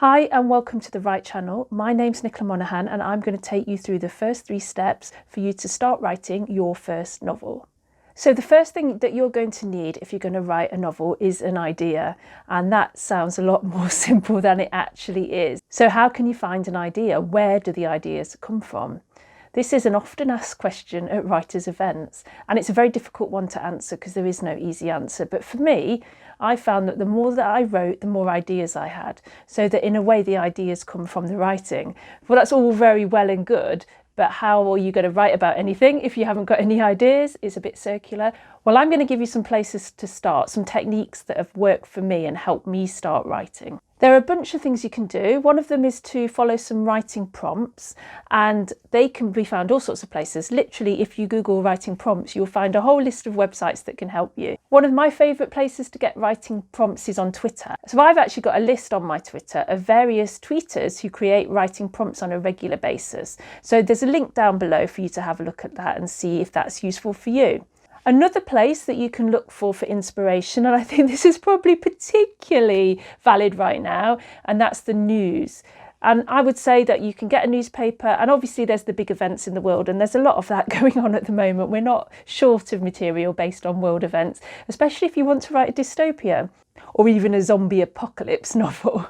Hi and welcome to the Write channel. My name's Nicola Monaghan and I'm going to take you through the first 3 steps for you to start writing your first novel. So the first thing that you're going to need if you're going to write a novel is an idea, and that sounds a lot more simple than it actually is. So how can you find an idea? Where do the ideas come from? This is an often asked question at writers' events, and it's a very difficult one to answer because there is no easy answer. But for me, I found that the more that I wrote, the more ideas I had. So that in a way, the ideas come from the writing. Well, that's all very well and good, but how are you going to write about anything if you haven't got any ideas? It's a bit circular. Well, I'm going to give you some places to start, some techniques that have worked for me and helped me start writing. There are a bunch of things you can do. One of them is to follow some writing prompts, and they can be found all sorts of places. Literally, if you Google writing prompts, you'll find a whole list of websites that can help you. One of my favourite places to get writing prompts is on Twitter. So I've actually got a list on my Twitter of various tweeters who create writing prompts on a regular basis. So there's a link down below for you to have a look at that and see if that's useful for you. Another place that you can look for inspiration, and I think this is probably particularly valid right now, and that's the news. And I would say that you can get a newspaper, and obviously there's the big events in the world, and there's a lot of that going on at the moment. We're not short of material based on world events, especially if you want to write a dystopia or even a zombie apocalypse novel.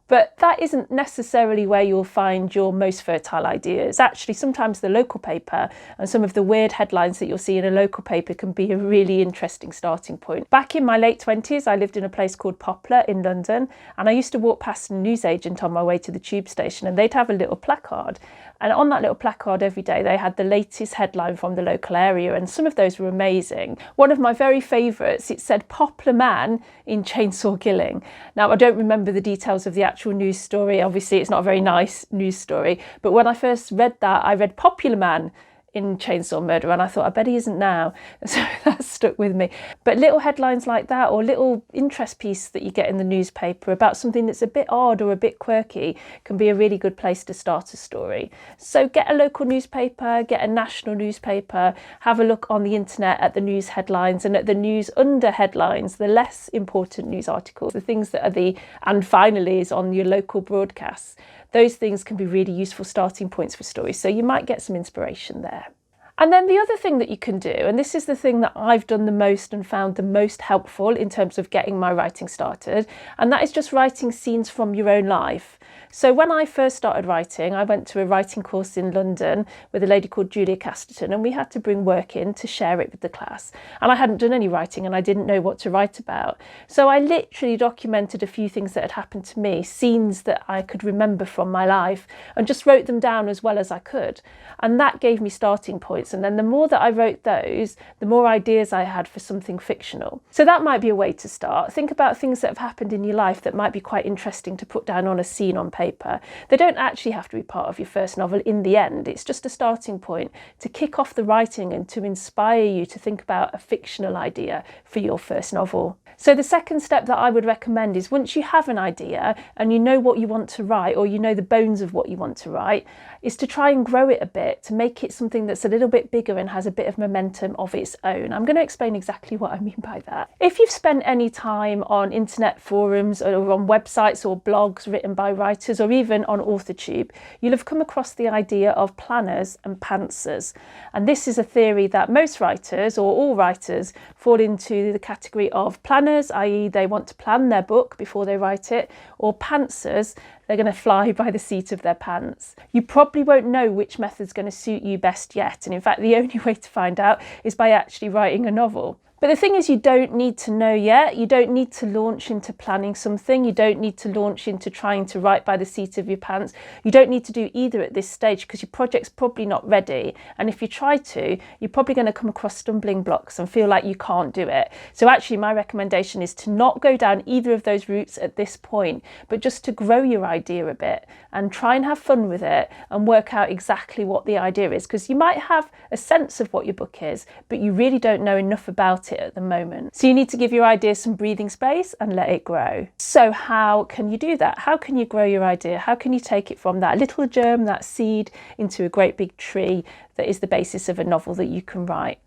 But that isn't necessarily where you'll find your most fertile ideas. Actually, sometimes the local paper and some of the weird headlines that you'll see in a local paper can be a really interesting starting point. Back in my late 20s, I lived in a place called Poplar in London, and I used to walk past a newsagent on my way to the tube station, and they'd have a little placard. And on that little placard every day, they had the latest headline from the local area, and some of those were amazing. One of my very favourites, it said "Poplar Man in Chainsaw Killing." Now, I don't remember the details of the actual news story. Obviously, it's not a very nice news story. But when I first read that, I read "Popular Man in Chainsaw Murder," and I thought, I bet he isn't now. So that stuck with me. But little headlines like that, or little interest piece that you get in the newspaper about something that's a bit odd or a bit quirky, can be a really good place to start a story. So get a local newspaper, get a national newspaper, have a look on the internet at the news headlines and at the news under headlines, the less important news articles, the things that are the "and finallys" on your local broadcasts. Those things can be really useful starting points for stories, so you might get some inspiration there. And then the other thing that you can do, and this is the thing that I've done the most and found the most helpful in terms of getting my writing started, and that is just writing scenes from your own life. So when I first started writing, I went to a writing course in London with a lady called Julia Casterton, and we had to bring work in to share it with the class. And I hadn't done any writing and I didn't know what to write about. So I literally documented a few things that had happened to me, scenes that I could remember from my life, and just wrote them down as well as I could. And that gave me starting points. And then the more that I wrote those, the more ideas I had for something fictional. So that might be a way to start. Think about things that have happened in your life that might be quite interesting to put down on a scene on paper. They don't actually have to be part of your first novel in the end. It's just a starting point to kick off the writing and to inspire you to think about a fictional idea for your first novel. So the second step that I would recommend is, once you have an idea and you know what you want to write, or you know the bones of what you want to write, is to try and grow it a bit, to make it something that's a little bit bigger and has a bit of momentum of its own. I'm going to explain exactly what I mean by that. If you've spent any time on internet forums or on websites or blogs written by writers, or even on AuthorTube, you'll have come across the idea of planners and pantsers. And this is a theory that most writers, or all writers, fall into the category of planners, i.e. they want to plan their book before they write it, or pantsers, they're going to fly by the seat of their pants. You probably won't know which method's going to suit you best yet, and in fact the only way to find out is by actually writing a novel. But the thing is, you don't need to know yet. You don't need to launch into planning something. You don't need to launch into trying to write by the seat of your pants. You don't need to do either at this stage, because your project's probably not ready. And if you try to, you're probably going to come across stumbling blocks and feel like you can't do it. So actually, my recommendation is to not go down either of those routes at this point, but just to grow your idea a bit and try and have fun with it and work out exactly what the idea is. Because you might have a sense of what your book is, but you really don't know enough about it at the moment. So you need to give your idea some breathing space and let it grow. So how can you do that? How can you grow your idea? How can you take it from that little germ, that seed, into a great big tree that is the basis of a novel that you can write?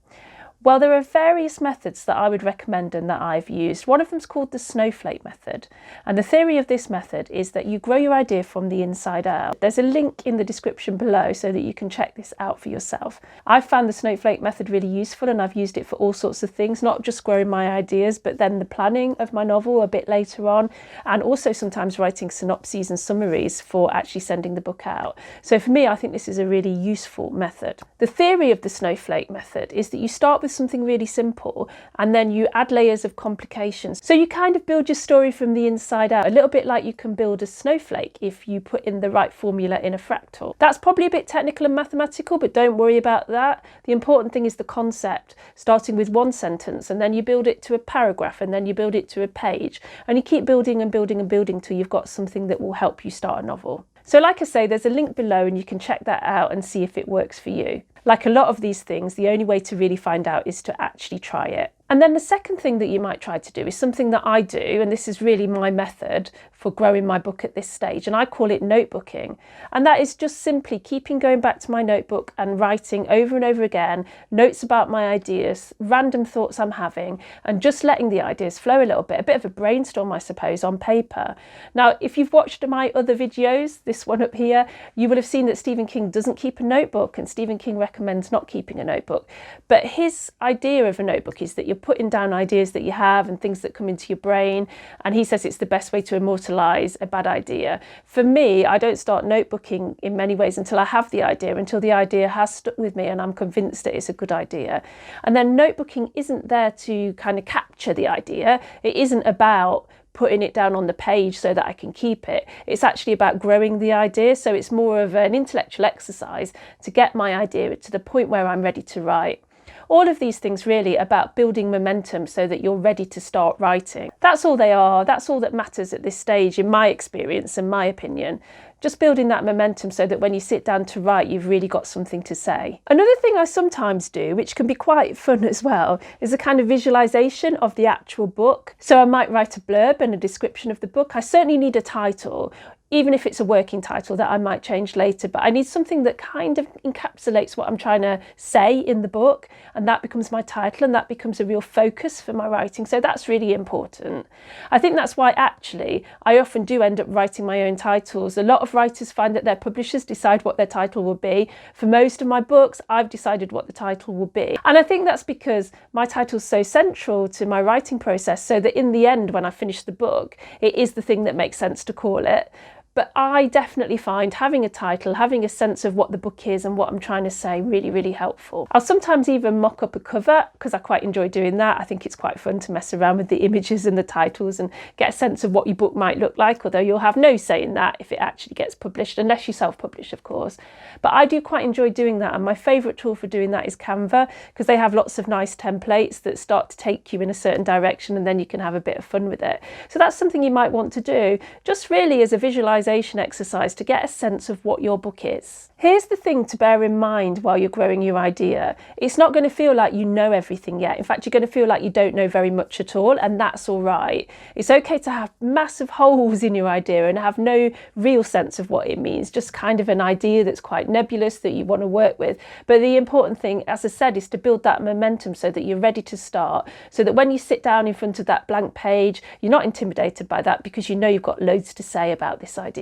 Well, there are various methods that I would recommend and that I've used. One of them is called the snowflake method. And the theory of this method is that you grow your idea from the inside out. There's a link in the description below so that you can check this out for yourself. I've found the snowflake method really useful, and I've used it for all sorts of things, not just growing my ideas, but then the planning of my novel a bit later on, and also sometimes writing synopses and summaries for actually sending the book out. So for me, I think this is a really useful method. The theory of the snowflake method is that you start with something really simple and then you add layers of complications. So you kind of build your story from the inside out, a little bit like you can build a snowflake if you put in the right formula in a fractal. That's probably a bit technical and mathematical, but don't worry about that. The important thing is the concept, starting with one sentence, and then you build it to a paragraph, and then you build it to a page, and you keep building and building and building till you've got something that will help you start a novel. So like I say, there's a link below and you can check that out and see if it works for you. Like a lot of these things, the only way to really find out is to actually try it. And then the second thing that you might try to do is something that I do, and this is really my method for growing my book at this stage, and I call it notebooking. And that is just simply keeping going back to my notebook and writing over and over again notes about my ideas, random thoughts I'm having, and just letting the ideas flow a little bit, a bit of a brainstorm, I suppose, on paper. Now, if you've watched my other videos, this one up here, you will have seen that Stephen King doesn't keep a notebook, and Stephen King recommends not keeping a notebook. But his idea of a notebook is that you're putting down ideas that you have and things that come into your brain, and he says it's the best way to immortalize a bad idea. For me, I don't start notebooking in many ways until I have the idea, until the idea has stuck with me and I'm convinced that it's a good idea. And then notebooking isn't there to kind of capture the idea. It isn't about putting it down on the page so that I can keep it. It's actually about growing the idea. So it's more of an intellectual exercise to get my idea to the point where I'm ready to write. All of these things really about building momentum so that you're ready to start writing. That's all they are. That's all that matters at this stage, in my experience and my opinion. Just building that momentum so that when you sit down to write, you've really got something to say. Another thing I sometimes do, which can be quite fun as well, is a kind of visualization of the actual book. So I might write a blurb and a description of the book. I certainly need a title, even if it's a working title that I might change later, but I need something that kind of encapsulates what I'm trying to say in the book, and that becomes my title, and that becomes a real focus for my writing. So that's really important. I think that's why actually I often do end up writing my own titles. A lot of writers find that their publishers decide what their title will be. For most of my books, I've decided what the title will be. And I think that's because my title's so central to my writing process, so that in the end, when I finish the book, it is the thing that makes sense to call it. But I definitely find having a title, having a sense of what the book is and what I'm trying to say really, really helpful. I'll sometimes even mock up a cover because I quite enjoy doing that. I think it's quite fun to mess around with the images and the titles and get a sense of what your book might look like, although you'll have no say in that if it actually gets published, unless you self-publish, of course. But I do quite enjoy doing that, and my favourite tool for doing that is Canva, because they have lots of nice templates that start to take you in a certain direction, and then you can have a bit of fun with it. So that's something you might want to do, just really as a visualisation exercise to get a sense of what your book is. Here's the thing to bear in mind while you're growing your idea. It's not going to feel like you know everything yet. In fact, you're going to feel like you don't know very much at all, and that's all right. It's okay to have massive holes in your idea and have no real sense of what it means, just kind of an idea that's quite nebulous that you want to work with. But the important thing, as I said, is to build that momentum so that you're ready to start, so that when you sit down in front of that blank page, you're not intimidated by that because you know you've got loads to say about this idea.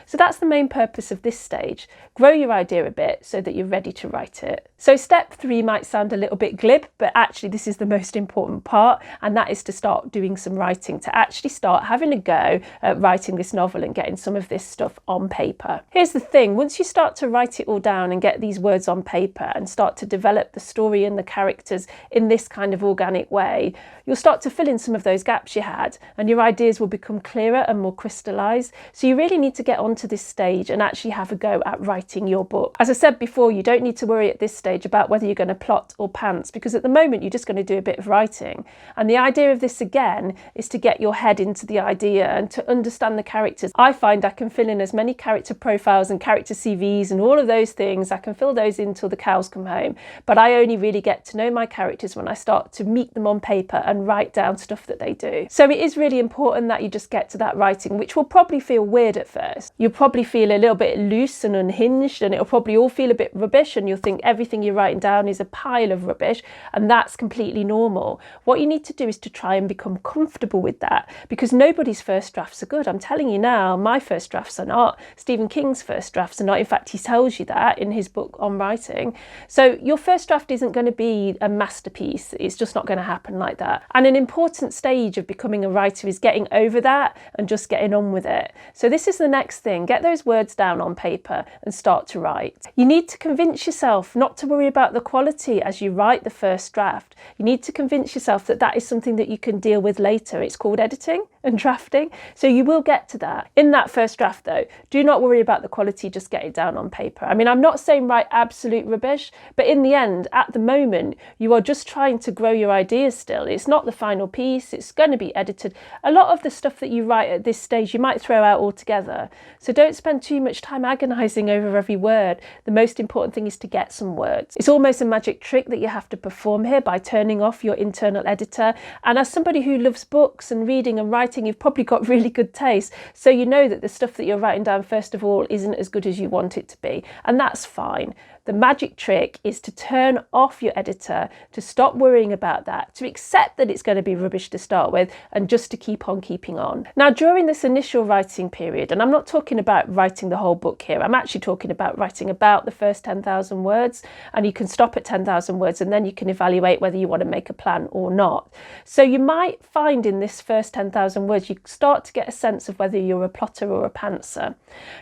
So that's the main purpose of this stage. Grow your idea a bit so that you're ready to write it. So step 3 might sound a little bit glib, but actually this is the most important part, and that is to start doing some writing, to actually start having a go at writing this novel and getting some of this stuff on paper. Here's the thing, once you start to write it all down and get these words on paper and start to develop the story and the characters in this kind of organic way, you'll start to fill in some of those gaps you had, and your ideas will become clearer and more crystallised. So you really need to get onto this stage and actually have a go at writing your book. As I said before, you don't need to worry at this stage about whether you're going to plot or pants, because at the moment you're just going to do a bit of writing. And the idea of this again is to get your head into the idea and to understand the characters. I find I can fill in as many character profiles and character CVs and all of those things. I can fill those in till the cows come home, but I only really get to know my characters when I start to meet them on paper and write down stuff that they do. So it is really important that you just get to that writing, which will probably feel weird at at first. You'll probably feel a little bit loose and unhinged, and it'll probably all feel a bit rubbish, and you'll think everything you're writing down is a pile of rubbish, and that's completely normal. What you need to do is to try and become comfortable with that, because nobody's first drafts are good. I'm telling you now, my first drafts are not. Stephen King's first drafts are not. In fact, he tells you that in his book On Writing. So your first draft isn't going to be a masterpiece. It's just not going to happen like that. And an important stage of becoming a writer is getting over that and just getting on with it. So this is the next thing. Get those words down on paper and start to write. You need to convince yourself not to worry about the quality as you write the first draft. You need to convince yourself that that is something that you can deal with later. It's called editing and drafting. So you will get to that. In that first draft though, do not worry about the quality, just get it down on paper. I mean, I'm not saying write absolute rubbish, but in the end, at the moment, you are just trying to grow your ideas still. It's not the final piece, it's going to be edited. A lot of the stuff that you write at this stage, you might throw out altogether. So don't spend too much time agonizing over every word. The most important thing is to get some words. It's almost a magic trick that you have to perform here by turning off your internal editor. And as somebody who loves books and reading and writing, you've probably got really good taste. So you know that the stuff that you're writing down, first of all, isn't as good as you want it to be. And that's fine. The magic trick is to turn off your editor, to stop worrying about that, to accept that it's going to be rubbish to start with, and just to keep on keeping on. Now, during this initial writing period, and I'm not talking about writing the whole book here, I'm actually talking about writing about the first 10,000 words, and you can stop at 10,000 words and then you can evaluate whether you want to make a plan or not. So you might find in this first 10,000 words, you start to get a sense of whether you're a plotter or a pantser.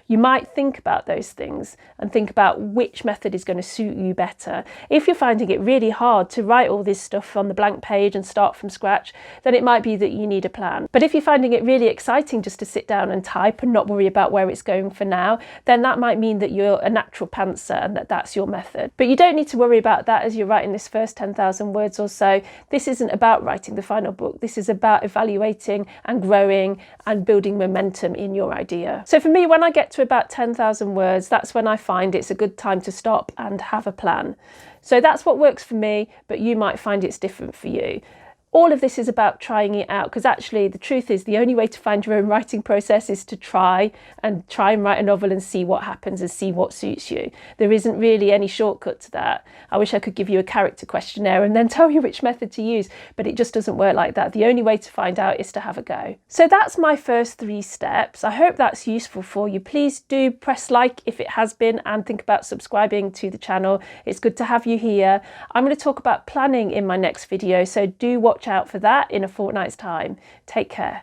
You might think about those things and think about which method is going to suit you better. If you're finding it really hard to write all this stuff on the blank page and start from scratch, then it might be that you need a plan. But if you're finding it really exciting just to sit down and type and not worry about where it's going for now, then that might mean that you're a natural pantser and that that's your method. But you don't need to worry about that as you're writing this first 10,000 words or so. This isn't about writing the final book. This is about evaluating and growing and building momentum in your idea. So for me, when I get to about 10,000 words, that's when I find it's a good time to stop and have a plan. So that's what works for me, but you might find it's different for you. All of this is about trying it out, because actually the truth is the only way to find your own writing process is to try and write a novel and see what happens and see what suits you. There isn't really any shortcut to that. I wish I could give you a character questionnaire and then tell you which method to use, but it just doesn't work like that. The only way to find out is to have a go. So that's my first 3 steps. I hope that's useful for you. Please do press like if it has been, and think about subscribing to the channel. It's good to have you here. I'm going to talk about planning in my next video, so do watch out for that in a fortnight's time. Take care.